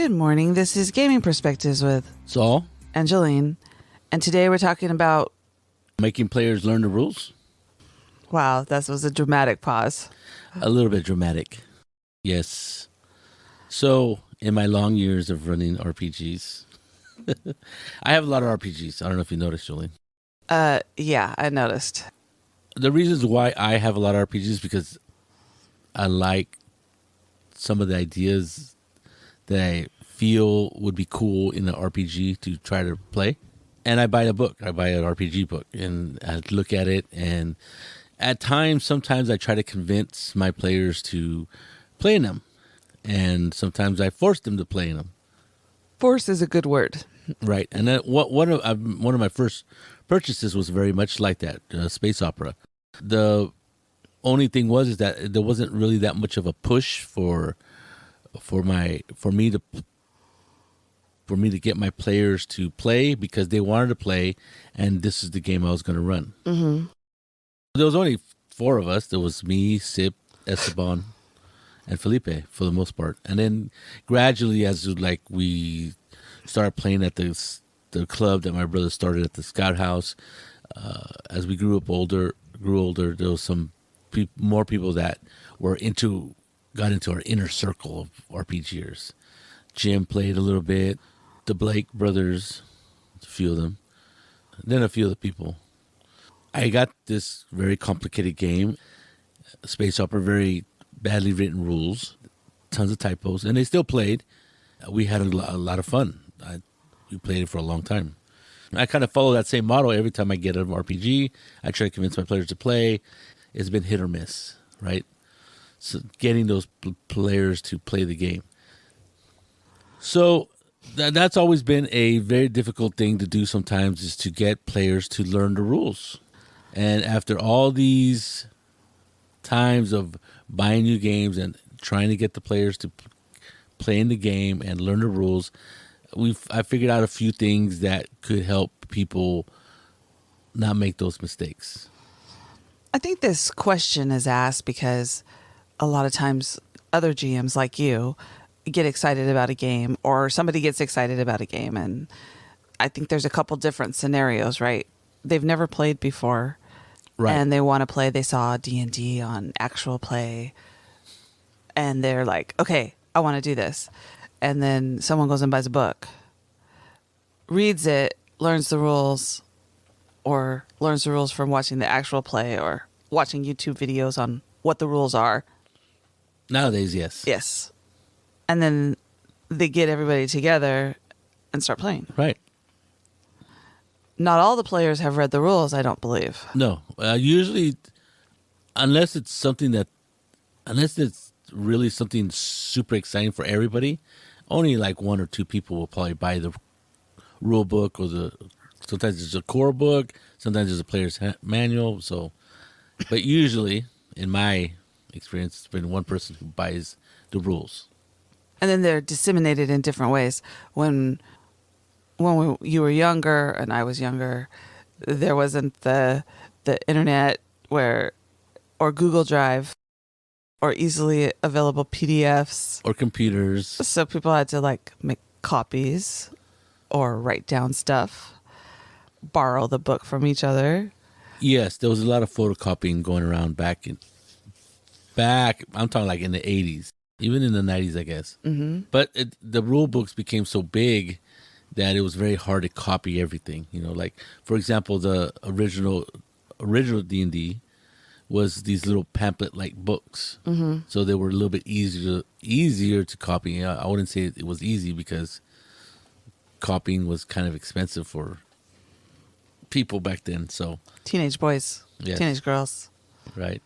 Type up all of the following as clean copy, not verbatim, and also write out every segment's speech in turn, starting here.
Good morning. This is Gaming Perspectives with Saul, and Jolene. And today we're talking about... making players learn the rules. Wow, that was a dramatic pause. A little bit dramatic. Yes. So, in my long years of running RPGs, I have a lot of RPGs. I don't know if you noticed, Jolene. Yeah, I noticed. The reasons why I have a lot of RPGs is because I like some of the ideas that I feel would be cool in an RPG to try to play. And I buy a book. I buy an RPG book and I look at it. And at times, sometimes I try to convince my players to play in them. And sometimes I force them to play in them. Force is a good word. Right. And then one of my first purchases was very much like that, space opera. The only thing is that there wasn't really that much of a push for me to get my players to play because they wanted to play, and this is the game I was going to run. Mm-hmm. There was only 4 of us. There was me, Sip, Esteban, and Felipe for the most part. And then gradually, as we started playing at the club that my brother started at the Scout House, as we grew older, there was some more people that got into our inner circle of RPGers. Jim played a little bit. The Blake brothers, a few of them. Then a few other people. I got this very complicated game, space opera, very badly written rules, tons of typos, and they still played. We had a lot of fun. We played it for a long time. I kind of follow that same model every time I get an RPG. I try to convince my players to play. It's been hit or miss, right? So getting those players to play the game. So that's always been a very difficult thing to do sometimes, is to get players to learn the rules. And after all these times of buying new games and trying to get the players to play in the game and learn the rules, I figured out a few things that could help people not make those mistakes. I think this question is asked because a lot of times other GMs like you get excited about a game, or somebody gets excited about a game, and I think there's a couple different scenarios, right? They've never played before, right? And they want to play. They saw D&D on actual play, and they're like, okay, I want to do this. And then someone goes and buys a book, reads it, learns the rules, or learns the rules from watching the actual play or watching YouTube videos on what the rules are. Nowadays, yes. Yes. And then they get everybody together and start playing. Right. Not all the players have read the rules, I don't believe. No. Usually, unless it's really something super exciting for everybody, only like 1 or 2 people will probably buy the rule book, or sometimes there's a core book, sometimes there's a player's manual. So, but usually, in my experience, it's been one person who buys the rules. And then they're disseminated in different ways. When you were younger and I was younger, there wasn't the internet or Google Drive or easily available PDFs or computers. So people had to make copies or write down stuff, borrow the book from each other. Yes, there was a lot of photocopying going around back. I'm talking like in the 80s, even in the 90s, I guess. Mm-hmm. But the rule books became so big that it was very hard to copy everything. Like, for example, the original D&D was these little pamphlet-like books. Mm-hmm. So they were a little bit easier to copy. I wouldn't say it was easy because copying was kind of expensive for people back then. So teenage boys, yes. Teenage girls. Right.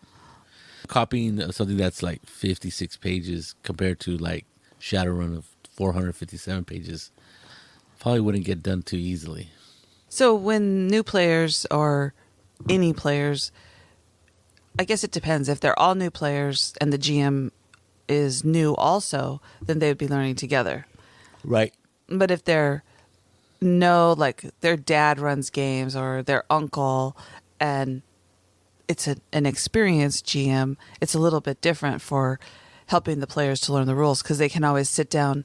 Copying something that's like 56 pages compared to like Shadowrun of 457 pages probably wouldn't get done too easily. So when new players or any players, I guess it depends. If they're all new players and the GM is new also, then they would be learning together. Right. But if they're their dad runs games or their uncle and it's an experienced GM, it's a little bit different for helping the players to learn the rules because they can always sit down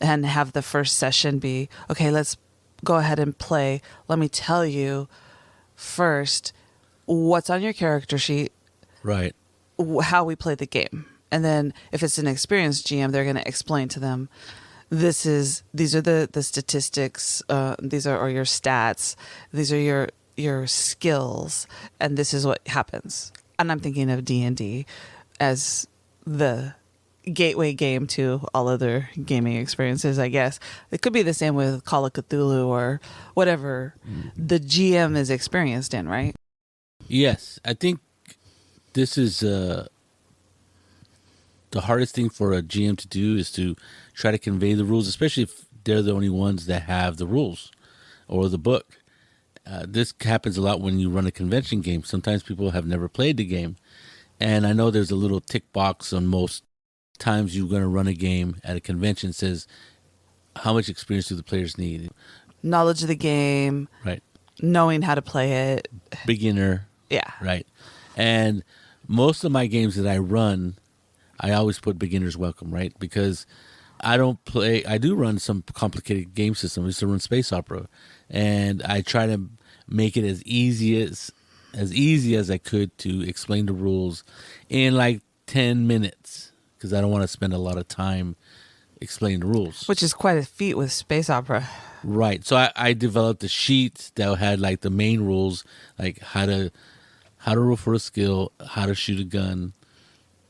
and have the first session be, okay, let's go ahead and play. Let me tell you first what's on your character sheet, Right. how we play the game. And then if it's an experienced GM, they're going to explain to them, these are the statistics, these are or your stats, these are your skills, and this is what happens. And I'm thinking of D&D as the gateway game to all other gaming experiences, I guess. It could be the same with Call of Cthulhu or whatever the GM is experienced in, right? Yes, I think this is the hardest thing for a GM to do is to try to convey the rules, especially if they're the only ones that have the rules or the book. This happens a lot when you run a convention game. Sometimes people have never played the game. And I know there's a little tick box on most times you're going to run a game at a convention that says, how much experience do the players need? Knowledge of the game, Right. knowing how to play it. Beginner. Yeah. Right. And most of my games that I run, I always put beginner's welcome, right? Because I do run some complicated game systems. I used to run Space Opera. And I try to make it as easy as I could to explain the rules in like 10 minutes. Because I don't want to spend a lot of time explaining the rules. Which is quite a feat with space opera. Right. So I developed a sheet that had like the main rules, like how to roll for a skill, how to shoot a gun,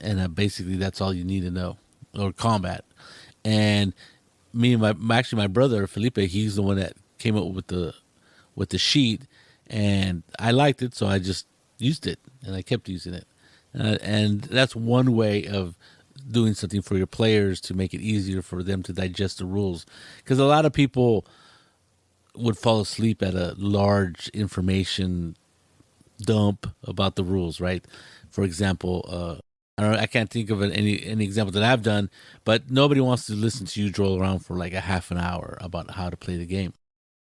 and basically that's all you need to know, or combat. And me and my brother Felipe, he's the one that came up with the sheet, and I liked it, so I just used it, and I kept using it. And that's one way of doing something for your players to make it easier for them to digest the rules, because a lot of people would fall asleep at a large information dump about the rules, right? For example, I can't think of any example that I've done, but nobody wants to listen to you droll around for like a half an hour about how to play the game.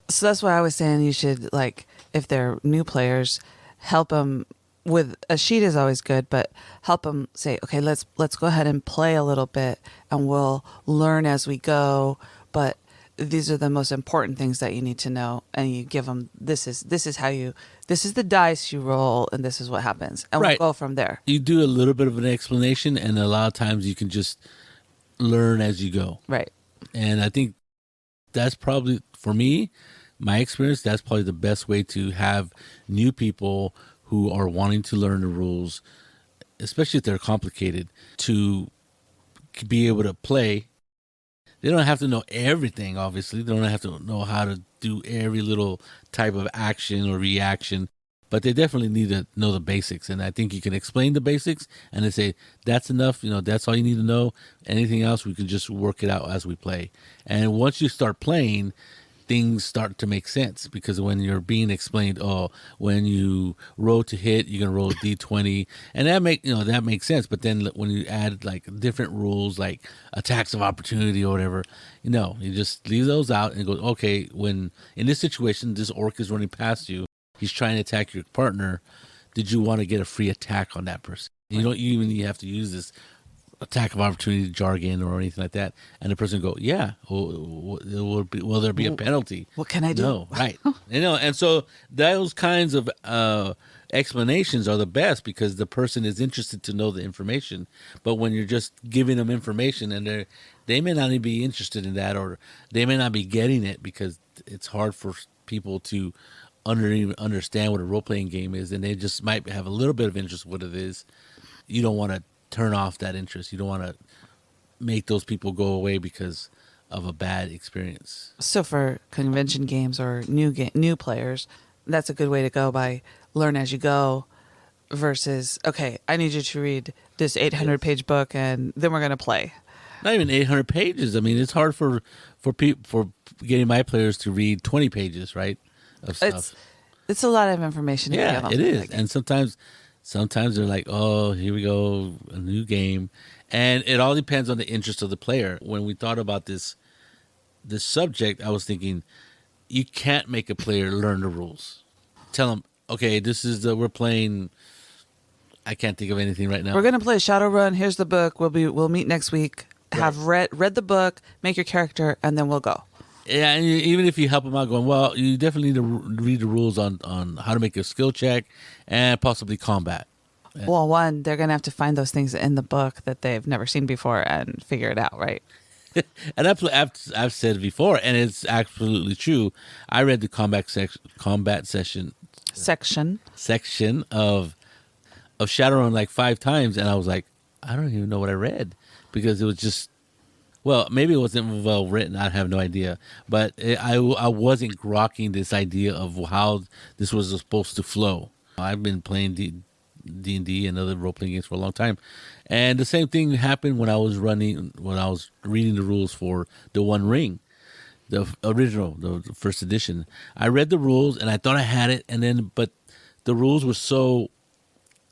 So that's why I was saying you should, like, if they're new players, help them with a sheet is always good, but help them say, okay, let's go ahead and play a little bit, and we'll learn as we go. But these are the most important things that you need to know, and you give them this is the dice you roll, and this is what happens, and Right. we'll go from there. You do a little bit of an explanation, and a lot of times you can just learn as you go. Right. And I think that's probably, for me, my experience, that's probably the best way to have new people who are wanting to learn the rules, especially if they're complicated, to be able to play. They don't have to know everything, obviously. They don't have to know how to do every little type of action or reaction, but they definitely need to know the basics. And I think you can explain the basics and then say, that's enough, that's all you need to know. Anything else, we can just work it out as we play. And once you start playing, things start to make sense, because when you're being explained, when you roll to hit, you're gonna roll a d20, and that makes sense. But then when you add like different rules, like attacks of opportunity or whatever, you just leave those out and go, okay, when in this situation, this orc is running past you, he's trying to attack your partner. Did you want to get a free attack on that person? You don't even have to use this attack of opportunity jargon or anything like that, and the person go, yeah, will there be a penalty? What can I do? No, right. And so those kinds of explanations are the best, because the person is interested to know the information. But when you're just giving them information, and they may not even be interested in that, or they may not be getting it, because it's hard for people to even understand what a role-playing game is, and they just might have a little bit of interest in what it is. You don't want to turn off that interest. You don't want to make those people go away because of a bad experience. So for convention games or new players, that's a good way to go, by learn as you go, versus, okay, I need you to read this 800-page book, and then we're going to play. Not even 800 pages. I mean, it's hard for getting my players to read 20 pages, right, of stuff. It's a lot of information. Yeah, it is. And sometimes they're like, oh, here we go, a new game. And it all depends on the interest of the player. When we thought about this subject, I was thinking, you can't make a player learn the rules. Tell them, okay, we're playing, I can't think of anything right now. We're going to play Shadowrun. Here's the book. We'll meet next week. have read the book, make your character, and then we'll go. Yeah, and even if you help them out, going, well, you definitely need to read the rules on how to make a skill check and possibly combat. Well, one, they're going to have to find those things in the book that they've never seen before and figure it out, right? And I've said it before, and it's absolutely true. I read the combat section of Shadowrun like 5 times, and I was like, I don't even know what I read, because it was just, well, maybe it wasn't well written. I have no idea, but I wasn't grokking this idea of how this was supposed to flow. I've been playing D&D and other role playing games for a long time, and the same thing happened when I was reading the rules for the One Ring, the original, the first edition. I read the rules and I thought I had it, but the rules were so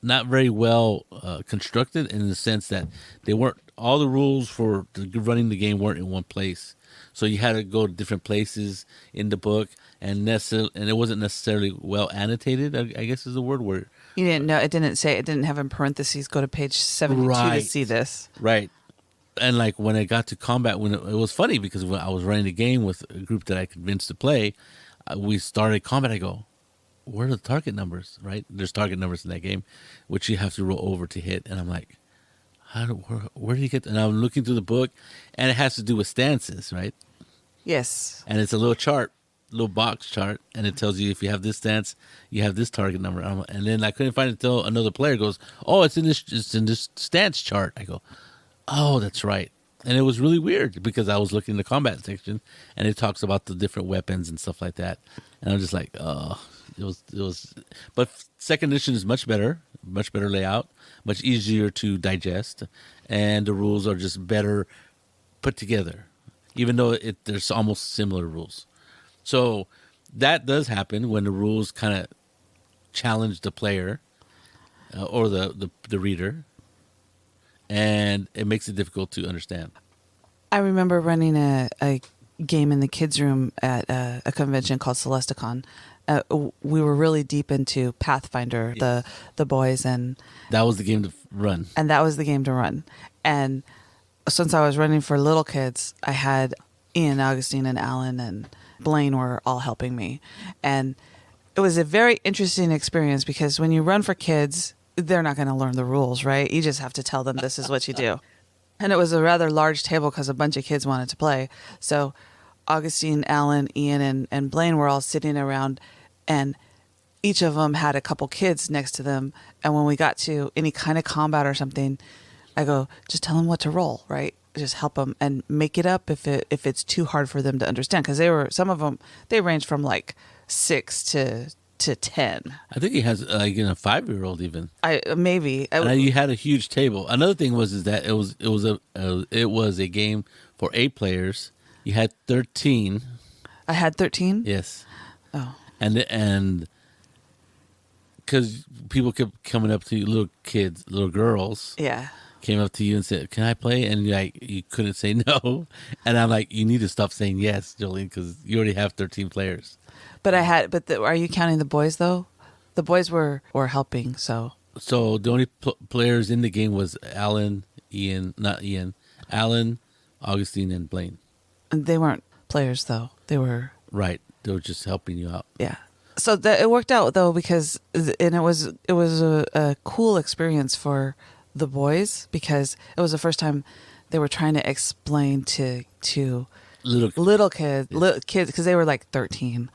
not very well constructed, in the sense that they weren't, all the rules for running the game weren't in one place. So you had to go to different places in the book, and it wasn't necessarily well annotated, I guess is the word, where You didn't know, it didn't have in parentheses, go to page 72 to see this. Right. And like when I got to combat, when it was funny, because when I was running the game with a group that I convinced to play, we started combat. I go, where are the target numbers? Right? There's target numbers in that game, which you have to roll over to hit. And I'm like, where do you get? And I'm looking through the book, and it has to do with stances, right? Yes. And it's a little chart, little box chart, and it tells you if you have this stance, you have this target number. And then I couldn't find it until another player goes, "Oh, it's in this stance chart." I go, "Oh, that's right." And it was really weird, because I was looking in the combat section, and it talks about the different weapons and stuff like that. And I'm just like, oh, it was. But second edition is much better layout, much easier to digest, and the rules are just better put together, even though there's almost similar rules. So that does happen when the rules kind of challenge the player or the reader, and it makes it difficult to understand. I remember running a game in the kids' room at a convention called Celesticon. We were really deep into Pathfinder, the boys, and that was the game to run. And that was the game to run. And since I was running for little kids, I had Ian, Augustine, and Alan, and Blaine were all helping me. And it was a very interesting experience, because when you run for kids, they're not going to learn the rules, right? You just have to tell them this is what you do. And it was a rather large table because a bunch of kids wanted to play. So Augustine, Alan, Ian, and Blaine were all sitting around, and each of them had a couple kids next to them. And when we got to any kind of combat or something, I go, just tell them what to roll, right? Just help them and make it up if it's too hard for them to understand. Because some of them, they ranged from like 6 to 10. I think he has a 5-year-old even. Maybe. You had a huge table. Another thing was that it was a game for 8 players. You had 13. I had 13? Yes. Oh. And because people kept coming up to you, little girls. Yeah. Came up to you and said, "Can I play?" And you couldn't say no. And I'm like, you need to stop saying yes, Jolene, because you already have 13 players. But are you counting the boys though? The boys were helping, so. So the only players in the game was Alan, Augustine, and Blaine. And they weren't players though. They were. Right. They were just helping you out. Yeah. So it worked out though, because it was a cool experience for the boys, because it was the first time they were trying to explain to little kids, because they were like 13,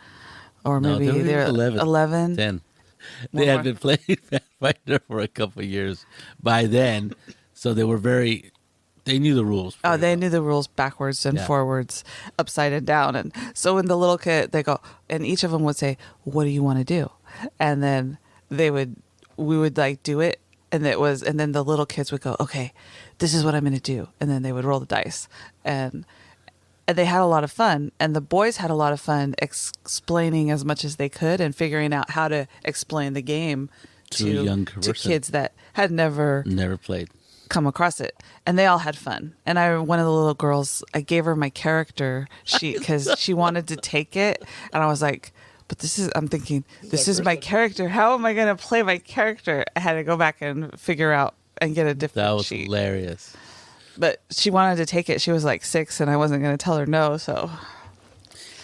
or maybe they were 11, 10. They had been playing Pathfinder for a couple of years by then, so they knew the rules. Oh, they knew the rules backwards and forwards, upside and down. And so when the little kid, they go, and each of them would say, "What do you want to do?" And then we would like do it. And then the little kids would go, "Okay, this is what I'm going to do." And then they would roll the dice, and they had a lot of fun. And the boys had a lot of fun explaining as much as they could and figuring out how to explain the game to kids that had never played, come across it. And they all had fun. And one of the little girls, I gave her my character sheet because she wanted to take it, and I was like, but I'm thinking, this is my character. How am I going to play my character? I had to go back and figure out and get a different sheet. That was hilarious. But she wanted to take it. She was like 6, and I wasn't going to tell her no. So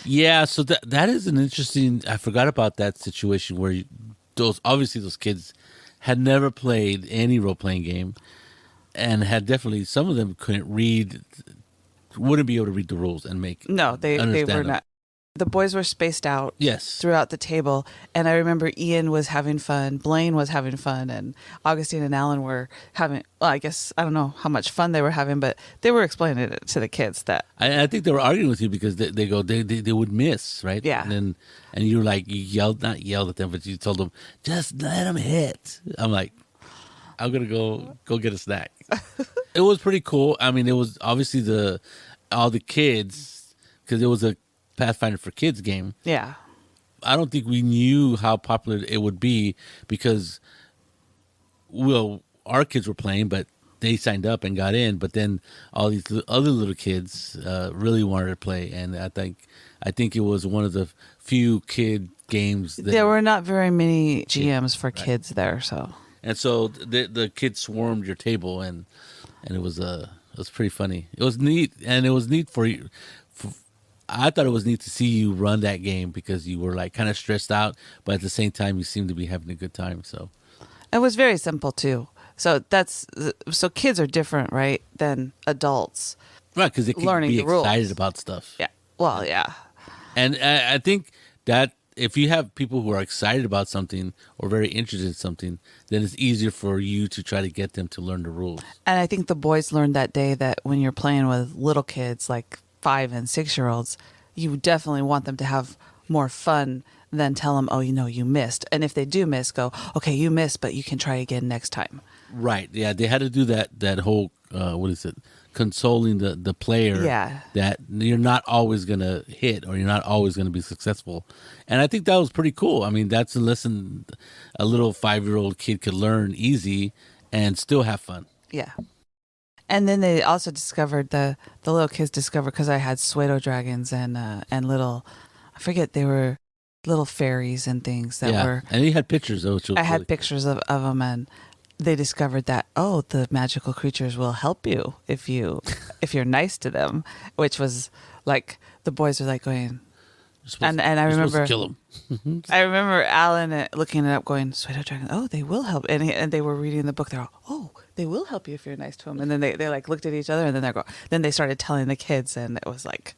Yeah, so that is an interesting. I forgot about that situation where those kids had never played any role playing game, and had definitely some of them couldn't read, wouldn't be able to read the rules and make no, they understand were them. not. The boys were spaced out Yes, throughout the table, and I remember Ian was having fun, Blaine was having fun, and Augustine and Alan were having. Well, I guess I don't know how much fun they were having, but they were explaining it to the kids that I think they were arguing with you because they would miss, right? Yeah. And you were like, not yelled at them, but you told them just let them hit. I'm like, I'm gonna go get a snack. It was pretty cool. I mean, it was obviously all the kids, because it was a Pathfinder for Kids game. yeah. I don't think we knew how popular it would be because, well, our kids were playing, but they signed up and got in. But then all these other little kids really wanted to play, and I think it was one of the few kid games. There were not very many GMs for kids there, so. And so the kids swarmed your table, and it was pretty funny. It was neat, and it was neat for you. I thought it was neat to see you run that game because you were like kind of stressed out, but at the same time you seemed to be having a good time. So It was very simple too. So kids are different, right, than adults. right, because they can Learning be the rules. excited about stuff. Yeah. Well, yeah. And I think that if you have people who are excited about something or very interested in something, then it's easier for you to try to get them to learn the rules. And I think the boys learned that day that when you're playing with little kids, like 5 and 6-year-olds, you definitely want them to have more fun than tell them, oh, you missed. And if they do miss, go, okay, you missed, but you can try again next time. Right. Yeah, they had to do that whole what is it? Consoling the player. Yeah. That you're not always going to hit or you're not always going to be successful. And I think that was pretty cool. I mean, that's a lesson a little 5-year-old kid could learn easy and still have fun. Yeah. And then they also discovered the little kids discovered, because I had pseudo dragons and little, I forget, they were little fairies and things that were. And you had pictures though. I had pictures of them, and they discovered that, oh, the magical creatures will help you if you're nice to them, which was like the boys are like going. And I remember kill them. I remember Alan looking it up, going, "Pseudo dragon. Oh, they will help." And they were reading the book. They're all, "Oh, they will help you if you're nice to them." And then they like looked at each other, and then they started telling the kids, and it was like,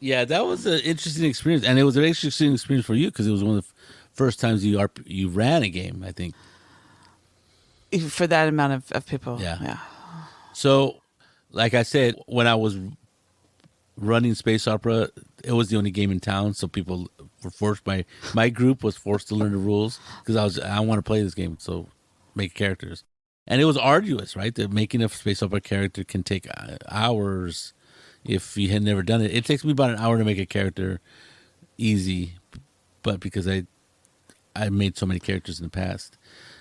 yeah, that was an interesting experience, and it was an interesting experience for you because it was one of the first times you ran a game. I think for that amount of people. Yeah. So, like I said, when I was running Space Opera, it was the only game in town, so people were forced. My group was forced to learn the rules because I want to play this game, so make characters, and it was arduous, right? The making a Space Opera character can take hours if you had never done it. It takes me about an hour to make a character easy, but because I made so many characters in the past.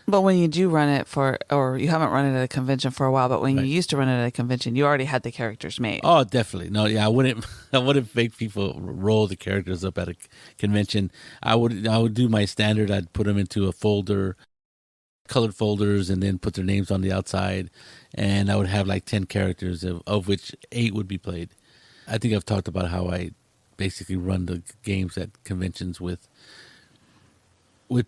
But when you do run it or you haven't run it at a convention for a while, but when Right. you used to run it at a convention, you already had the characters made. Oh, definitely. No, yeah, I wouldn't make people roll the characters up at a convention. I would do my standard. I'd put them into a folder, colored folders, and then put their names on the outside. And I would have like 10 characters, of which 8 would be played. I think I've talked about how I basically run the games at conventions with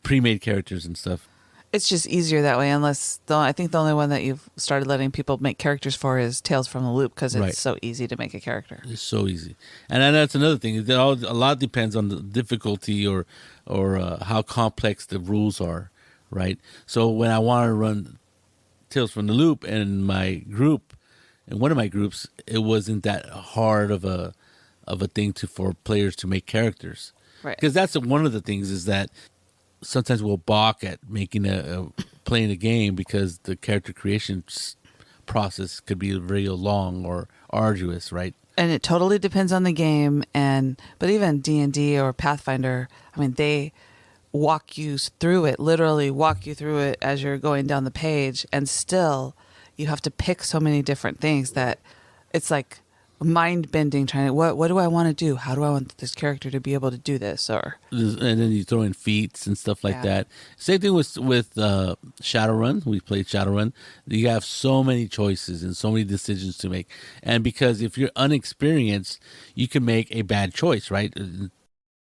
pre-made characters and stuff. It's just easier that way, unless I think the only one that you've started letting people make characters for is Tales from the Loop, because it's Right. so easy to make a character. It's so easy, and that's another thing. A lot depends on the difficulty or how complex the rules are, right? So when I want to run Tales from the Loop in my group, in one of my groups, it wasn't that hard of a thing for players to make characters, Right. because that's one of the things is that sometimes we'll balk at making playing a game because the character creation process could be very long or arduous, right? And it totally depends on the game. But even D&D or Pathfinder, I mean, they walk you through it, literally walk you through it as you're going down the page, and still you have to pick so many different things that it's like mind bending, trying to what do I want to do? How do I want this character to be able to do this? Or And then you throw in feats and stuff like Yeah. that. Same thing with Shadowrun. We played Shadowrun. You have so many choices and so many decisions to make, and because if you're unexperienced, you can make a bad choice, right?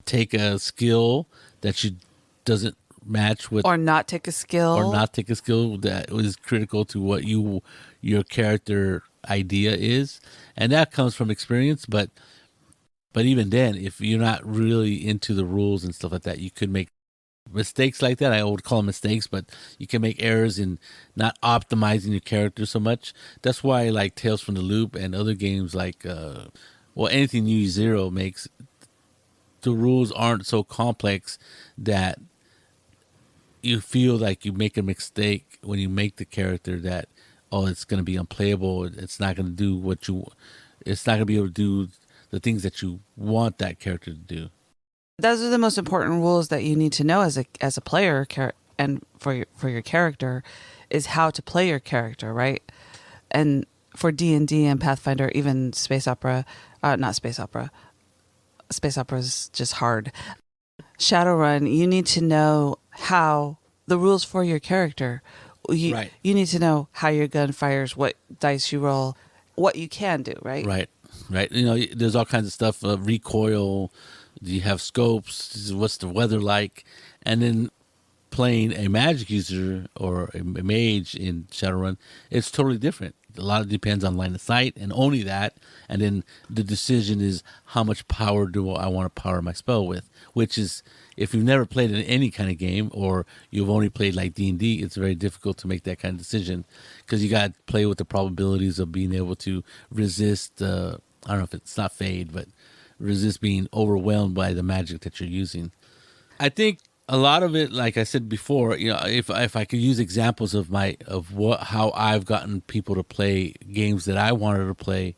Take a skill that you doesn't match with, or not take a skill, or not take a skill that is critical to what your character idea is, and that comes from experience. But even then, if you're not really into the rules and stuff like that, you could make mistakes like that. I would call them mistakes, but you can make errors in not optimizing your character so much. That's why like Tales from the Loop and other games like anything New Zero makes, the rules aren't so complex that you feel like you make a mistake when you make the character that, oh, it's going to be unplayable. It's not going to do it's not going to be able to do the things that you want that character to do. those are the most important rules that you need to know as a player, and for your character, is how to play your character, right? And for D&D and Pathfinder, even Space Opera, not Space Opera. Space Opera is just hard. Shadowrun, you need to know how the rules for your character. Right. You need to know how your gun fires, what dice you roll, what you can do, right? Right. There's all kinds of stuff. Recoil. You have scopes. What's the weather like? And then playing a magic user or a mage in Shadowrun, it's totally different. A lot of depends on line of sight and only that. And then the decision is how much power do I want to power my spell with, which is, if you've never played in any kind of game or you've only played like D&D, it's very difficult to make that kind of decision because you got to play with the probabilities of being able to resist, I don't know if it's not fade, but resist being overwhelmed by the magic that you're using. I think a lot of it, like I said before, if I could use examples of how I've gotten people to play games that I wanted to play,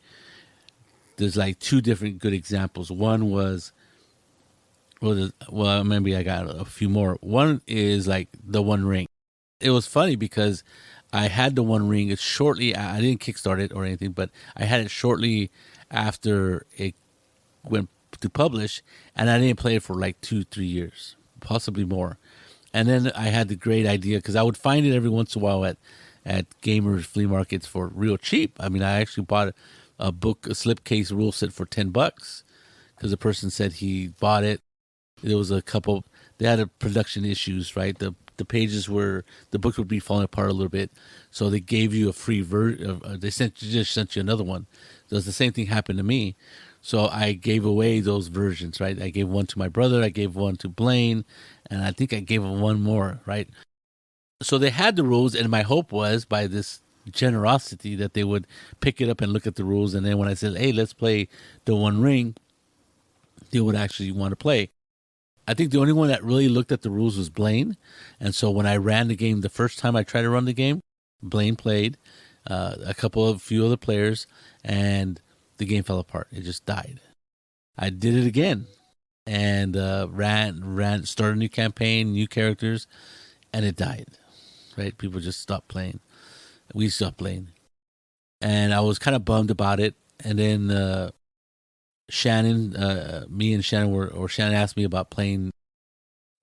there's like two different good examples. One was, well, maybe I got a few more. One is like the One Ring. It was funny because I had the One Ring shortly. I didn't kickstart it or anything, but I had it shortly after it went to publish, and I didn't play it for like 2-3 years, possibly more. And then I had the great idea because I would find it every once in a while at gamers flea markets for real cheap. I mean, I actually bought a slipcase rule set for $10 because the person said he bought it. There was a couple. They had a production issues, right? The pages were, the book would be falling apart a little bit, so they gave you a free version. They just sent you another one. So the same thing happened to me. So I gave away those versions, right? I gave one to my brother, I gave one to Blaine, and I think I gave him one more, right? So they had the rules, and my hope was by this generosity that they would pick it up and look at the rules, and then when I said, hey, let's play the One Ring, they would actually want to play. I think the only one that really looked at the rules was Blaine, and so when I ran the game, the first time I tried to run the game, Blaine played, a few other players, and the game fell apart. It just died. I did it again and started a new campaign, new characters, and it died. Right? People just stopped playing. We stopped playing. And I was kind of bummed about it. And then Shannon, me and Shannon Shannon asked me about playing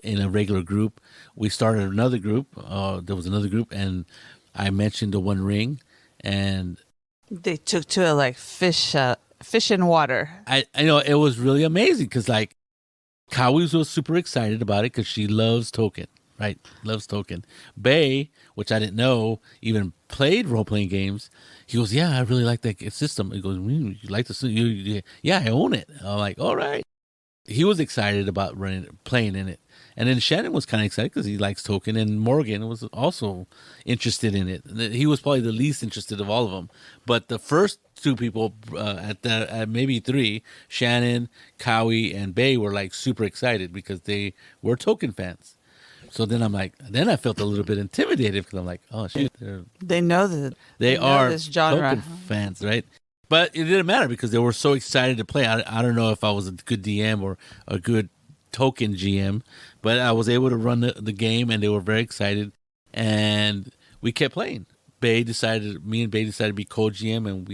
in a regular group. We started another group. There was another group, and I mentioned the One Ring, and They took to it like fish in water. I know it was really amazing because like Kawi was super excited about it because she loves Token, right? Loves Token. Bay, which I didn't know even played role playing games. He goes, yeah, I really like that system. He goes, you like the system? Yeah, I own it. I'm like, all right. He was excited about playing in it. And then Shannon was kind of excited because he likes Token, and Morgan was also interested in it. He was probably the least interested of all of them. But the first two people, at maybe three, Shannon, Cowie, and Bay were like super excited because they were Token fans. So then then I felt a little bit intimidated because I'm like, oh shit, They know they are this genre. Token fans, right? But it didn't matter because they were so excited to play. I don't know if I was a good DM or a good Token GM, but I was able to run the game, and they were very excited, and we kept playing. me and Bay decided to be co-GM, and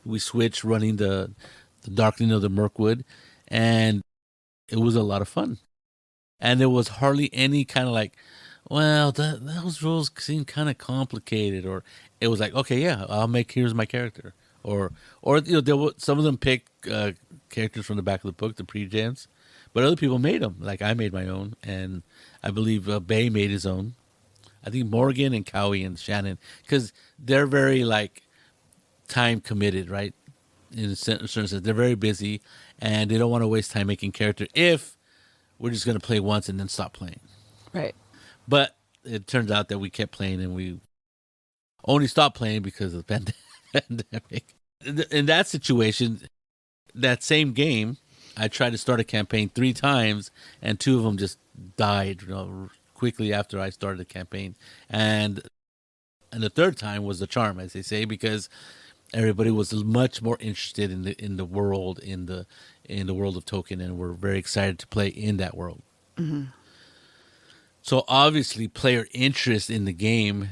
we switched running the Darkening of the Mirkwood, and it was a lot of fun. And there was hardly any kind of like, well, those rules seem kind of complicated, or it was like, okay, yeah, here's my character, or there were some of them picked characters from the back of the book, the pre-gens, but other people made them. Like I made my own, and I believe Bay made his own. I think Morgan and Cowie and Shannon, because they're very like time committed, right? In a certain sense, they're very busy, and they don't want to waste time making character if we're just going to play once and then stop playing. Right. But it turns out that we kept playing, and we only stopped playing because of the pandemic. In that situation, that same game, I tried to start a campaign 3 times, and 2 of them just died quickly after I started the campaign. And the third time was the charm, as they say, because everybody was much more interested in the world, in the world of Tolkien, and were very excited to play in that world. Mm-hmm. So obviously, player interest in the game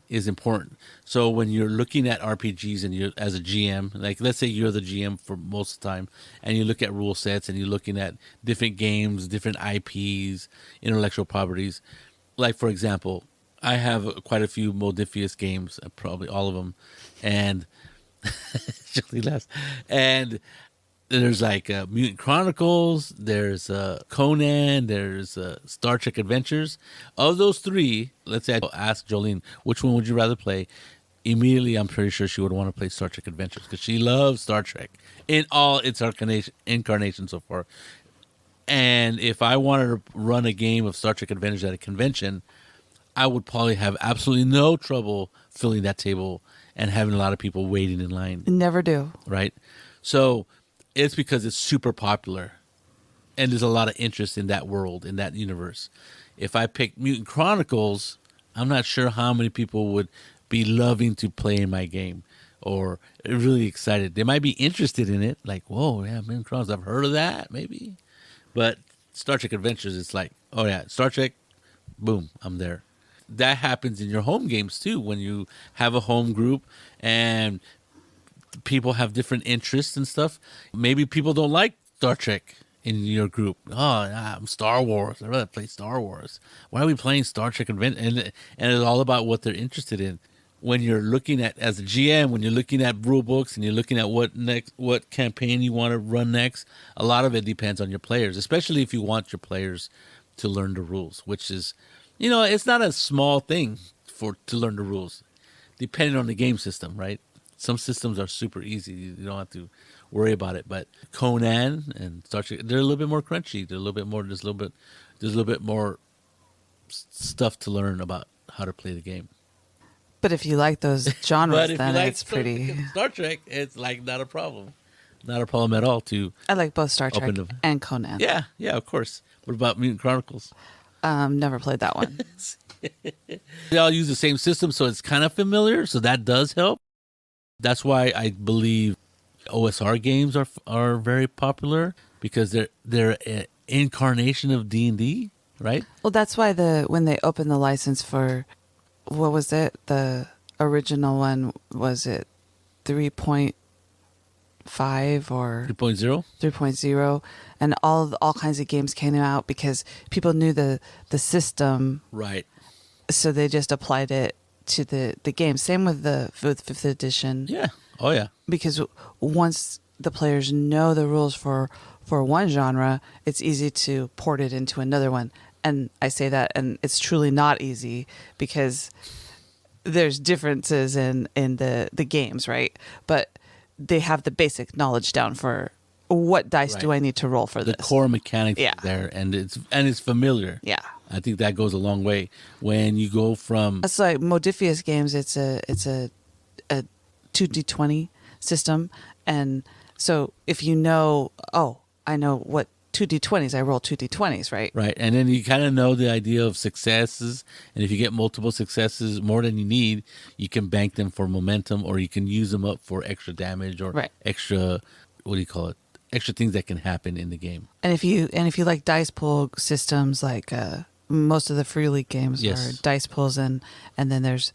is important. So when you're looking at RPGs and you're as a GM, like let's say you're the GM for most of the time, and you look at rule sets and you're looking at different games, different IPs, intellectual properties. Like for example, I have quite a few Modifius games, probably all of them, and Jolene laughs. And there's like Mutant Chronicles, there's Conan, there's Star Trek Adventures. Of those 3, let's say I ask Jolene, which one would you rather play? Immediately, I'm pretty sure she would want to play Star Trek Adventures because she loves Star Trek in all its incarnations so far. And if I wanted to run a game of Star Trek Adventures at a convention, I would probably have absolutely no trouble filling that table and having a lot of people waiting in line. Never do. Right? So it's because it's super popular and there's a lot of interest in that world, in that universe. If I pick Mutant Chronicles, I'm not sure how many people would be loving to play in my game or really excited. They might be interested in it, like, whoa, yeah, Mutant Chronicles, I've heard of that, maybe. But Star Trek Adventures, it's like, oh yeah, Star Trek, boom, I'm there. That happens in your home games too, when you have a home group and people have different interests and stuff. Maybe people don't like Star Trek in your group. Oh, I'm Star Wars. I'd rather play Star Wars. Why are we playing Star Trek Adventure? And it's all about what they're interested in. When you're looking at, as a GM, when you're looking at rule books and you're looking at what campaign you want to run next, a lot of it depends on your players, especially if you want your players to learn the rules, which is, it's not a small thing to learn the rules, depending on the game system, right? Some systems are super easy. You don't have to worry about it. But Conan and Star Trek, they're a little bit more crunchy. They're a little bit more. There's a little bit more stuff to learn about how to play the game. But if you like those genres, but then like it's pretty. Star Trek, it's like not a problem. Not a problem at all to. I like both Star Trek and Conan. Yeah, of course. What about Mutant Chronicles? Never played that one. They all use the same system, so it's kind of familiar. So that does help. That's why I believe OSR games are very popular, because they're an incarnation of D&D, right? Well, that's why when they opened the license for, what was it? The original one, was it 3.5 or 3.0? 3.0, and all kinds of games came out because people knew the system, right? So they just applied it to the game. Same with the 5th edition. Yeah. Oh yeah. Because once the players know the rules for one genre, it's easy to port it into another one. And I say that, and it's truly not easy, because there's differences in the games, right? But they have the basic knowledge down for what dice do I need to roll for this. The core mechanics are there, and it's familiar. Yeah. I think that goes a long way. When you go from, it's like Modifius games, it's a 2d20 system, and so if I know what 2d20s, I roll 2d20s, right? Right, and then you kind of know the idea of successes, and if you get multiple successes, more than you need, you can bank them for momentum, or you can use them up for extra damage or extra, extra things that can happen in the game. And if you like dice pool systems, like most of the Free League games are dice pools, and then there's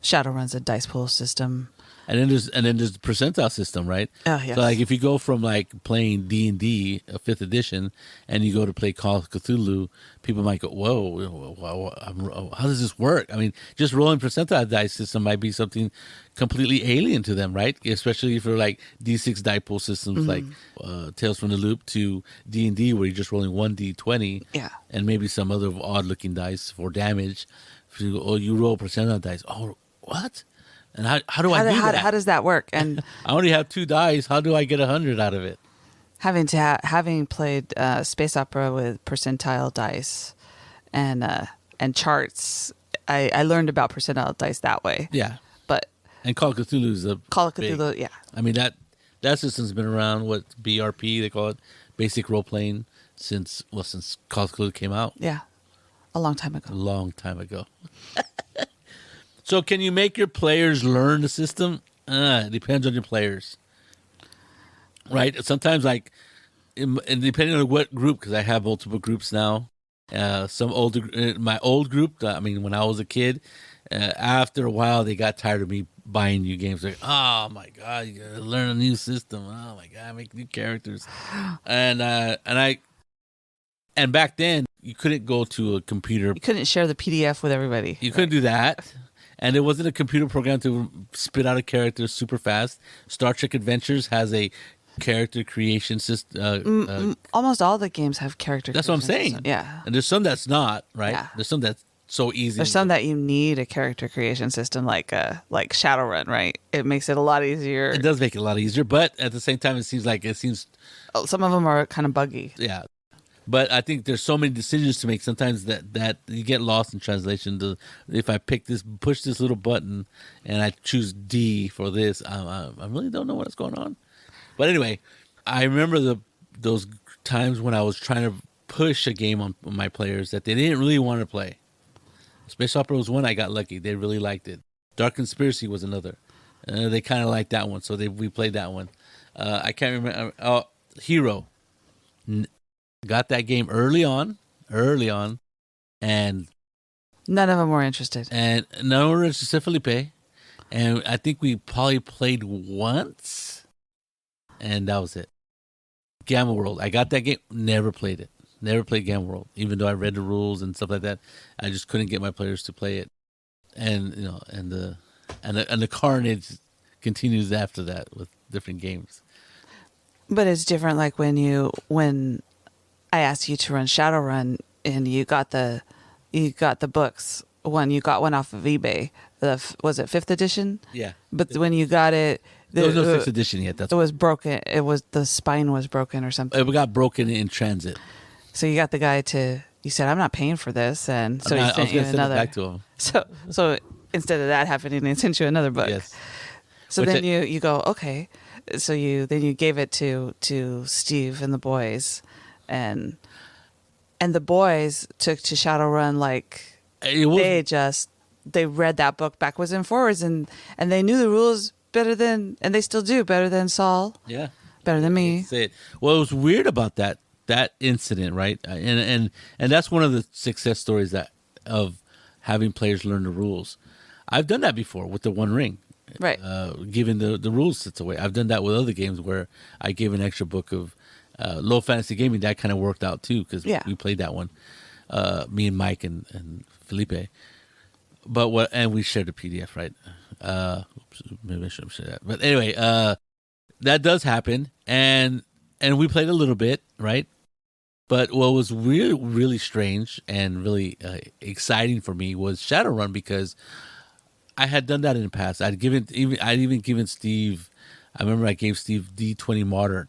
Shadowrun's a dice pool system. And then there's the percentile system, right? Oh, yes. So like if you go from like playing D&D, a 5th edition, and you go to play Call of Cthulhu, people might go, whoa, how does this work? I mean, just rolling percentile dice system might be something completely alien to them, right? Especially for like D6 die pool systems like Tales from the Loop to D&D where you're just rolling 1d20 Yeah. and maybe some other odd looking dice for damage. So you roll percentile dice. Oh, what? And how do I do that? How does that work? And I only have 2 dice. How do I get 100 out of it? having played space opera with percentile dice and charts, I learned about percentile dice that way. Yeah. But And Call of Cthulhu is a Call of Cthulhu, yeah. I mean, that system's been around, what, BRP, they call it, basic role-playing, since Call of Cthulhu came out. Yeah. A long time A ago. long time ago. So can you make your players learn the system? It depends on your players. Right? Sometimes, like, and depending on what group, because I have multiple groups now. My old group, I mean, when I was a kid, after a while, they got tired of me buying new games. Like, oh my God, you gotta learn a new system. Oh my God, make new characters. And back then, you couldn't go to a computer. You couldn't share the PDF with everybody. You couldn't do that. And there wasn't a computer program to spit out a character super fast. Star Trek Adventures has a character creation system. Almost all the games have character. That's what I'm creation saying. system. Yeah. And there's some that's not, right? Yeah. There's some that's so easy. There's some that you need a character creation system like Shadowrun, right? It makes it a lot easier. It does make it a lot easier, but at the same time, it seems Some of them are kind of buggy. yeah. But I think there's so many decisions to make sometimes that you get lost in translation. If I push this little button, and I choose D for this, I really don't know what's going on. But anyway, I remember those times when I was trying to push a game on my players that they didn't really want to play. Space Opera was one I got lucky. They really liked it. Dark Conspiracy was another. They kind of liked that one, so we played that one. I can't remember. Hero. Got that game early on, and None of them were interested. And no one was except Felipe. And I think we probably played once, and that was it. Gamma World. I got that game, never played it. Never played Gamma World, even though I read the rules and stuff like that. I just couldn't get my players to play it. And the carnage continues after that with different games. But it's different. Like when I asked you to run Shadowrun and you got the books. You got one off of eBay. Was it 5th edition? Yeah. But when you got it, There was no 6th edition yet. It was broken. The spine was broken or something. It got broken in transit. So you got the guy you said, I'm not paying for this. And so he sent you another. Send it back to him. So instead of that happening, they sent you another book. Yes. So then you go, okay. So you gave it to Steve and the boys, and the boys took to Shadowrun like they read that book backwards and forwards, and they knew the rules better than, and they still do better than Saul. Yeah. Better than me. Say it. Well, it was weird about that incident, right? And that's one of the success stories of having players learn the rules. I've done that before with the One Ring. Right. Giving the rules sets away. I've done that with other games where I gave an extra book of low fantasy gaming. That kind of worked out too because we played that one. Me and Mike and Felipe. But we shared the PDF, right? Maybe I shouldn't say that. But anyway, that does happen, and we played a little bit, right? But what was really, really strange and really exciting for me was Shadowrun because I had done that in the past. I'd even given Steve. I remember I gave Steve D20 Modern,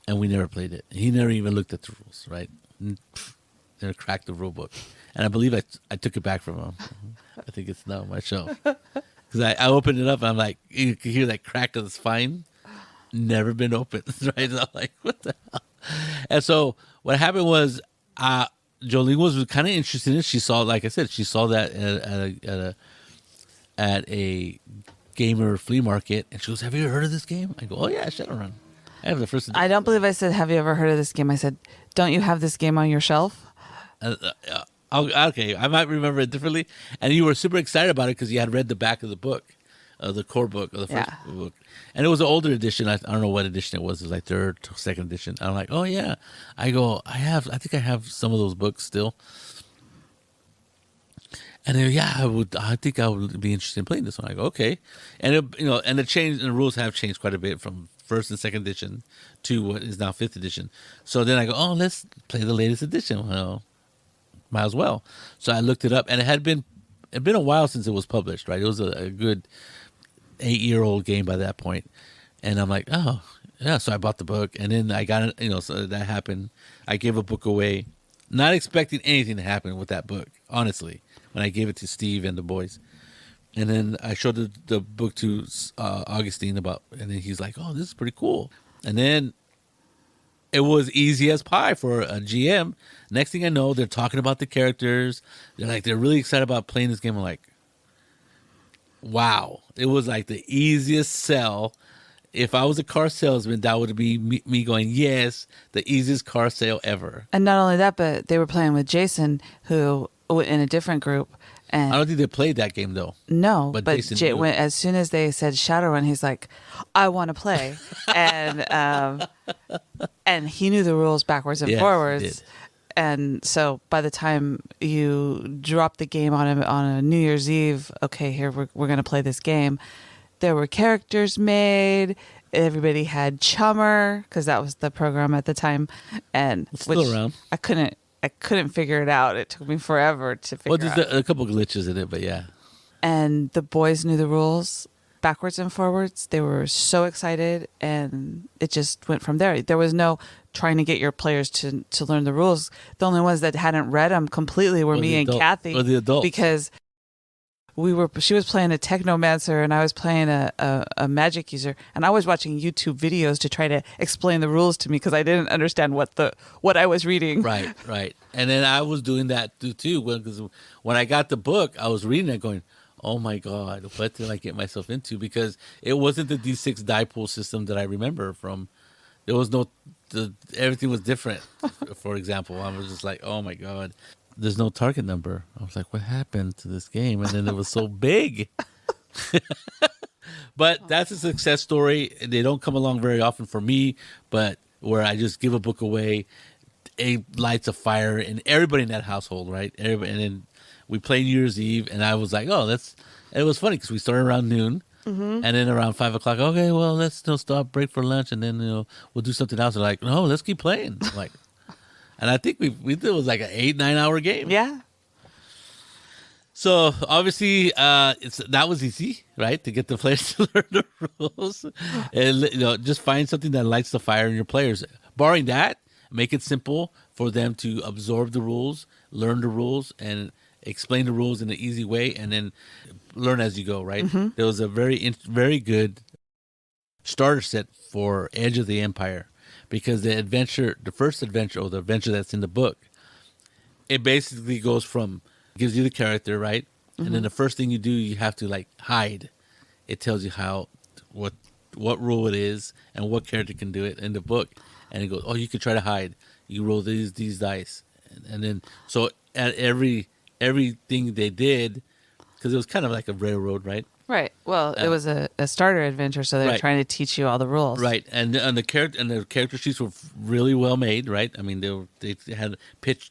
and we never played it. He never even looked at the rules, right? Never cracked the rule book, and I believe I took it back from him. I think it's now on my shelf because I opened it up and I'm like, you can hear that crack of the spine. Never been opened, right? And I'm like, what the hell? And so what happened was, Jolene was kind of interested in it. She saw, like I said, that at a gamer flea market, and she goes, "Have you ever heard of this game?" I go, "Oh yeah, Shadowrun. I have the first." I don't believe I said, "Have you ever heard of this game?" I said, "Don't you have this game on your shelf?" Okay, I might remember it differently. And you were super excited about it because you had read the back of the book, the core book, or the first book. And it was an older edition. I don't know what edition it was. It was like third, second edition. I'm like, oh yeah. I think I have some of those books still. And then, yeah, I think I would be interested in playing this one. I go, okay. And and the rules have changed quite a bit from first and second edition to what is now fifth edition. So then I go, oh, let's play the latest edition. Well, might as well. So I looked it up, and it'd been a while since it was published, right? It was a good 8-year-old game by that point. And I'm like, oh, yeah. So I bought the book, and then I got it, so that happened. I gave a book away, not expecting anything to happen with that book, honestly, when I gave it to Steve and the boys. And then I showed the book to Augustine and then he's like, oh, this is pretty cool. And then it was easy as pie for a GM. Next thing I know, they're talking about the characters. They're really excited about playing this game. I'm like, wow. It was like the easiest sell. If I was a car salesman, that would be me going, yes, the easiest car sale ever. And not only that, but they were playing with Jason, who in a different group. And I don't think they played that game though. No, but as soon as they said Shadowrun, he's like, "I want to play," and he knew the rules backwards and forwards. And so by the time you dropped the game on him on a New Year's Eve, okay, here we're going to play this game. There were characters made. Everybody had Chummer because that was the program at the time, and it's still around. I couldn't figure it out. It took me forever to figure out. Well, there's a couple glitches in it, but yeah. And the boys knew the rules backwards and forwards. They were so excited, and it just went from there. There was no trying to get your players to learn the rules. The only ones that hadn't read them completely were me and Kathy. Or the adults. Because she was playing a technomancer and I was playing a magic user, and I was watching YouTube videos to try to explain the rules to me because I didn't understand what I was reading. Right. And then I was doing that too because when I got the book, I was reading it going, oh my God, what did I get myself into? Because it wasn't the D6 die pool system that I remember from. There was everything was different. For example, I was just like, oh my God. There's no target number. I was like, what happened to this game? And then it was so big. But that's a success story. They don't come along very often for me, but where I just give a book away, it lights a fire in everybody in that household, right? Everybody, and then we play New Year's Eve, and I was like, it was funny because we started around noon, and then around 5 o'clock, okay, well, let's still stop, break for lunch, and then we'll do something else. They're like, no, let's keep playing. I'm like, and I think we did, it was like an 8-9 hour game. Yeah. So obviously, that was easy, right? To get the players to learn the rules, and just find something that lights the fire in your players. Barring that, make it simple for them to absorb the rules, learn the rules, and explain the rules in an easy way, and then learn as you go. Right? Mm-hmm. There was a very good starter set for Edge of the Empire. Because the first adventure, or the adventure that's in the book, it basically goes from, gives you the character, right? Mm-hmm. And then the first thing you do, you have to hide. It tells you what rule it is and what character can do it in the book. And it goes, oh, you can try to hide. You roll these dice. And then, so at everything they did, because it was kind of like a railroad, right? Right. Well, it was a starter adventure, so they're trying to teach you all the rules. Right, and the character sheets were really well made. Right, I mean they had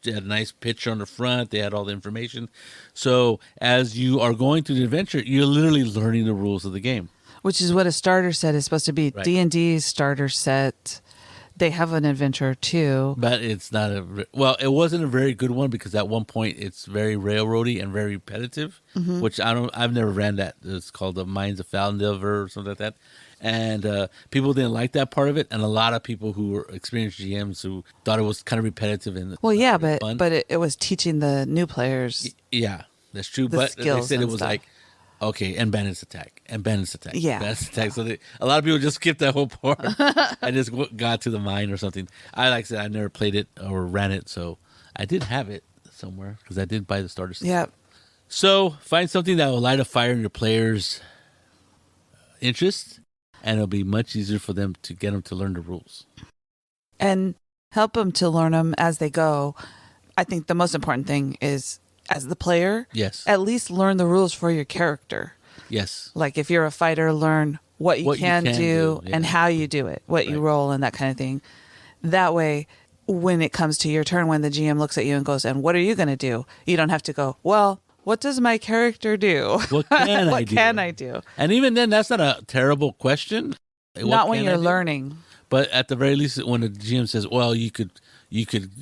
a nice picture on the front. They had all the information. So as you are going through the adventure, you're literally learning the rules of the game. Which is what a starter set is supposed to be. Right. D&D's starter set. They have an adventure too, but it's not it wasn't a very good one because at one point it's very railroady and very repetitive, mm-hmm. which I've never ran that. It's called the Mines of Faldendelver or something like that, and people didn't like that part of it, and a lot of people who were experienced GMs who thought it was kind of repetitive and fun. but it was teaching the new players. Yeah, that's true. But they said it was stuff. Okay, and bandits attack. Yeah. Bandits attack. So a lot of people just skipped that whole part and just got to the mine or something. Like I said, I never played it or ran it, so I did have it somewhere because I did buy the starter set. Yeah. So find something that will light a fire in your players' interest, and it'll be much easier for them to get them to learn the rules. And help them to learn them as they go. I think the most important thing is, as the player, Yes. at least learn the rules for your character. Yes. Like if you're a fighter, learn what you can do yeah. and how you do it, what you Right. roll and that kind of thing. That way, when it comes to your turn, when the GM looks at you and goes, and what are you going to do? You don't have to go, well, what does my character do? What can I What do? can I do? And even then, that's not a terrible question. Not What when can you're I do? learning. But at the very least, when the GM says, "Well, you could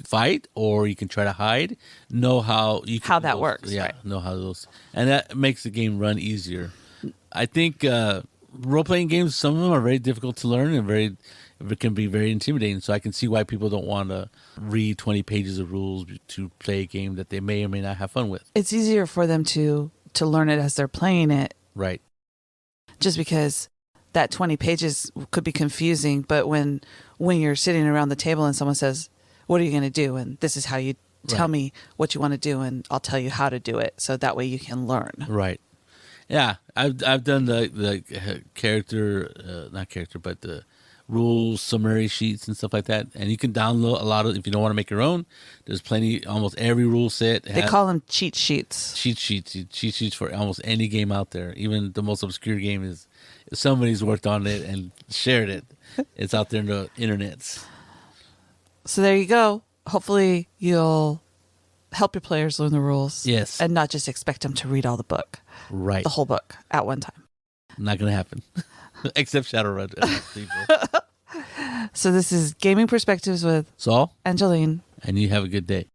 fight or you can try to hide," know how you can How do that those. works, Yeah, right. know how those, and that makes the game run easier. I think role playing games, some of them are very difficult to learn and it can be very intimidating. So I can see why people don't want to read 20 pages of rules to play a game that they may or may not have fun with. It's easier for them to learn it as they're playing it, Right. just because that 20 pages could be confusing. But when you're sitting around the table and someone says, what are you going to do? And this is how you tell Right. me what you want to do, and I'll tell you how to do it. So that way you can learn. Right. Yeah, I've done the character, not character, but the rules summary sheets and stuff like that. And you can download a lot of, if you don't want to make your own. There's plenty. Almost every rule set They call them cheat sheets. cheat sheets for almost any game out there. Even the most obscure game is, if somebody's worked on it and shared it, it's out there in the internets. So there you go. Hopefully you'll help your players learn the rules. Yes. And not just expect them to read all the book, Right. the whole book at one time. Not gonna happen. Except Shadowrun people. So this is Gaming Perspectives with Saul, Angeline. and you have a good day.